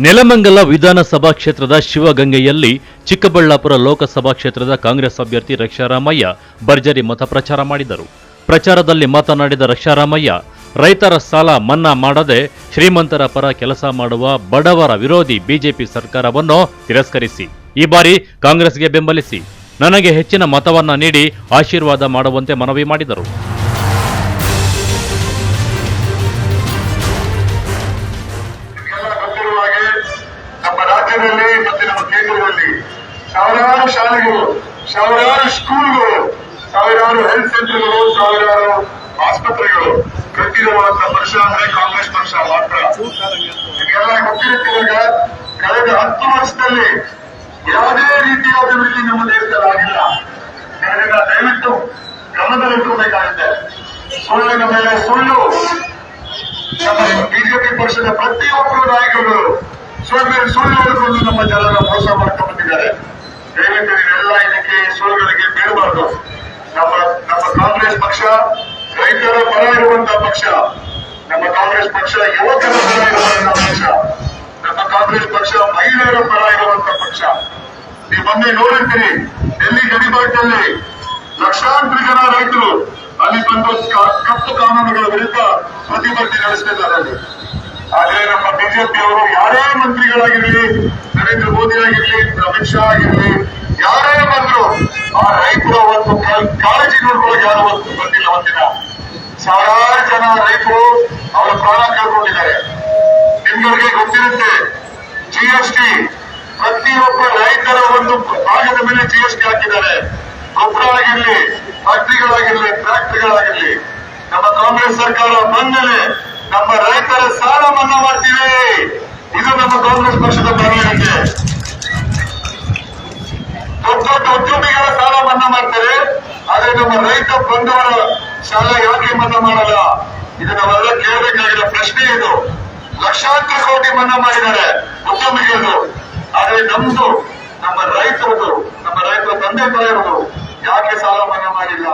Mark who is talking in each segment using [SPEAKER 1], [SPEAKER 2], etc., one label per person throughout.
[SPEAKER 1] ನೆಲಮಂಗಲ ವಿಧಾನಸಭಾ ಕ್ಷೇತ್ರದ ಶಿವಗಂಗೆಯಲ್ಲಿ ಚಿಕ್ಕಬಳ್ಳಾಪುರ ಲೋಕಸಭಾ ಕ್ಷೇತ್ರದ ಕಾಂಗ್ರೆಸ್ ಅಭ್ಯರ್ಥಿ ರಕ್ಷಾರಾಮಯ್ಯ ಭರ್ಜರಿ ಮತ ಪ್ರಚಾರ ಮಾಡಿದರು. ಪ್ರಚಾರದಲ್ಲಿ ಮಾತನಾಡಿದ ರಕ್ಷಾರಾಮಯ್ಯ, ರೈತರ ಸಾಲ ಮನ್ನಾ ಮಾಡದೆ ಶ್ರೀಮಂತರ ಪರ ಕೆಲಸ ಮಾಡುವ ಬಡವರ ವಿರೋಧಿ ಬಿಜೆಪಿ ಸರ್ಕಾರವನ್ನು ತಿರಸ್ಕರಿಸಿ ಈ ಬಾರಿ ಕಾಂಗ್ರೆಸ್ಗೆ ಬೆಂಬಲಿಸಿ ನನಗೆ ಹೆಚ್ಚಿನ ಮತವನ್ನ ನೀಡಿ ಆಶೀರ್ವಾದ ಮಾಡುವಂತೆ ಮನವಿ ಮಾಡಿದರು.
[SPEAKER 2] ನಮ್ಮ ರಾಜ್ಯದಲ್ಲಿ ಮತ್ತು ನಮ್ಮ ಕೇಂದ್ರದಲ್ಲಿ ಸಾವಿರಾರು ಶಾಲೆಗಳು, ಸಾವಿರಾರು ಸ್ಕೂಲ್ಗಳು, ಸಾವಿರಾರು ಹೆಲ್ತ್ ಸೆಂಟರ್ಗಳು, ಸಾವಿರಾರು ಆಸ್ಪತ್ರೆಗಳು ಕಟ್ಟಿರುವಂತ ಪಕ್ಷ ಅಂದ್ರೆ ಕಾಂಗ್ರೆಸ್ ಪಕ್ಷ ಮಾತ್ರ. ಇದೆಲ್ಲ ಗೊತ್ತಿರುತ್ತಿರುವಾಗ ಕಳೆದ 10 ವರ್ಷದಲ್ಲಿ ಯಾವುದೇ ರೀತಿಯ ಅಭಿವೃದ್ಧಿ ನಮ್ಮ ದೇಶದಲ್ಲಿ ಆಗಿಲ್ಲ. ಇದನ್ನ ದಯವಿಟ್ಟು ಗಮನದಲ್ಲಿಟ್ಟುಕೊಳ್ಳಬೇಕಾಗಿದೆ. ಸುಳ್ಳಿನ ಮೇಲೆ ಸುಳ್ಳು ನಮ್ಮ ಬಿಜೆಪಿ ಪಕ್ಷದ ಪ್ರತಿಯೊಬ್ಬರು ನಾಯಕರು ಸುಳ್ಳು ಹೇಳಿಕೊಂಡು ನಮ್ಮ ಜನರ ಮೋಸ ಮಾಡ್ಕೊಂಡು ಬಂದಿದ್ದಾರೆ. ದಯವಿಟ್ಟು ನೀವೆಲ್ಲ ಇದಕ್ಕೆ ಸುಳ್ಳುಗಳಿಗೆ ಬೀಳಬಾರದು. ನಮ್ಮ ಕಾಂಗ್ರೆಸ್ ಪಕ್ಷ ರೈತರ ಪರ ಇರುವಂತಹ ಪಕ್ಷ, ನಮ್ಮ ಕಾಂಗ್ರೆಸ್ ಪಕ್ಷ ಯುವಕರ ಪರ ಇರುವಂತಹ ಪಕ್ಷ, ನಮ್ಮ ಕಾಂಗ್ರೆಸ್ ಪಕ್ಷ ಮಹಿಳೆಯರ ಪರ ಇರುವಂತಹ ಪಕ್ಷ. ನೀವು ಮೊನ್ನೆ ನೋಡಿರ್ತೀರಿ, ಡೆಲ್ಲಿ ಗಡಿಭಾಗದಲ್ಲಿ ಲಕ್ಷಾಂತರ ಜನ ರೈತರು ಅಲ್ಲಿ ಬಂದು ಕಪ್ಪು ಕಾನೂನುಗಳ ವಿರುದ್ಧ ಪ್ರತಿಭಟನೆ ನಡೆಸುತ್ತಿದ್ದಾರೆ. ಆದ್ರೆ ನಮ್ಮ ಬಿಜೆಪಿ ಅವರು ಯಾರೇ ಮಂತ್ರಿಗಳಾಗಿರ್ಲಿ, ನರೇಂದ್ರ ಮೋದಿ ಆಗಿರ್ಲಿ, ಅಮಿತ್ ಶಾ ಆಗಿರ್ಲಿ, ಯಾರೇ ಬಂದ್ರು ಆ ರೈತರ ಒಂದು ಕಾಳಜಿ ನೋಡ್ಕೊಳ್ಳೋಕೆ ಯಾರು ಒಂದು ಬಂದಿಲ್ಲ. ಒಂದಿನ ಸಾವಿರಾರು ಜನ ರೈತರು ಅವರ ಪ್ರಾಣ ಕಳ್ಕೊಂಡಿದ್ದಾರೆ. ನಿಮ್ಗಳಿಗೆ ಗೊತ್ತಿರುತ್ತೆ, ಜಿಎಸ್ಟಿ ಪ್ರತಿಯೊಬ್ಬ ರೈತರ ಒಂದು ಭಾಗದ ಮೇಲೆ ಜಿಎಸ್ಟಿ ಹಾಕಿದ್ದಾರೆ. ಗೊಬ್ಬರ ಆಗಿರ್ಲಿ, ಫ್ಯಾಕ್ಟರಿಗಳಾಗಿರ್ಲಿ, ಟ್ರ್ಯಾಕ್ಟರ್ಗಳಾಗಿರ್ಲಿ. ನಮ್ಮ ಕಾಂಗ್ರೆಸ್ ಸರ್ಕಾರ ಬಂದಮೇಲೆ ನಮ್ಮ ರೈತರ ಸಾಲ ಮನ್ನಾ ಮಾಡ್ತೀವಿ. ಇದು ನಮ್ಮ ಕಾಂಗ್ರೆಸ್ ಪಕ್ಷದ ಪ್ರಣಾಳಿಕೆ. ದೊಡ್ಡ ದೊಡ್ಡ ಉದ್ಯಮಿಗಳ ಸಾಲ ಮನ್ನಾ ಮಾಡ್ತಾರೆ, ಆದ್ರೆ ನಮ್ಮ ರೈತ ಬಂದವರ ಸಾಲ ಯಾಕೆ ಮನ್ನಾ ಮಾಡಲ್ಲ? ಇದು ನಾವೆಲ್ಲ ಕೇಳಬೇಕಾಗಿರೋ ಪ್ರಶ್ನೆ. ಇದು ಲಕ್ಷಾಂತರ ಕೋಟಿ ಮನ್ನಾ ಮಾಡಿದ್ದಾರೆ ಉದ್ಯಮಿಗಳು, ಆದ್ರೆ ನಮ್ದು, ನಮ್ಮ ರೈತರದು, ನಮ್ಮ ರೈತರ ತಂದೆ ತಾಯಿರದು ಯಾಕೆ ಸಾಲ ಮನ್ನಾ ಮಾಡಿಲ್ಲ?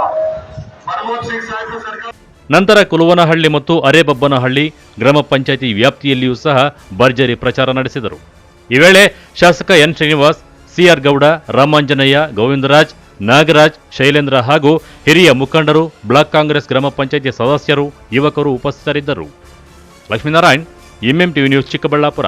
[SPEAKER 2] ಮನಮೋಹನ್ ಸಿಂಗ್ ಸಾಹೇಬ್ ಸರ್ಕಾರ
[SPEAKER 1] ನಂತರ ಕುಲವನಹಳ್ಳಿ ಮತ್ತು ಅರೇಬಬ್ಬನಹಳ್ಳಿ ಗ್ರಾಮ ಪಂಚಾಯಿತಿ ವ್ಯಾಪ್ತಿಯಲ್ಲಿಯೂ ಸಹ ಭರ್ಜರಿ ಪ್ರಚಾರ ನಡೆಸಿದರು. ಈ ವೇಳೆ ಶಾಸಕ ಎನ್ ಶ್ರೀನಿವಾಸ್, ಸಿಆರ್ ಗೌಡ, ರಾಮಾಂಜನೇಯ, ಗೋವಿಂದರಾಜ್, ನಾಗರಾಜ್, ಶೈಲೇಂದ್ರ ಹಾಗೂ ಹಿರಿಯ ಮುಖಂಡರು, ಬ್ಲಾಕ್ ಕಾಂಗ್ರೆಸ್ ಗ್ರಾಮ ಪಂಚಾಯಿತಿ ಸದಸ್ಯರು, ಯುವಕರು ಉಪಸ್ಥಿತರಿದ್ದರು. Lakshminarayan, MM TV news, Chikkaballapur.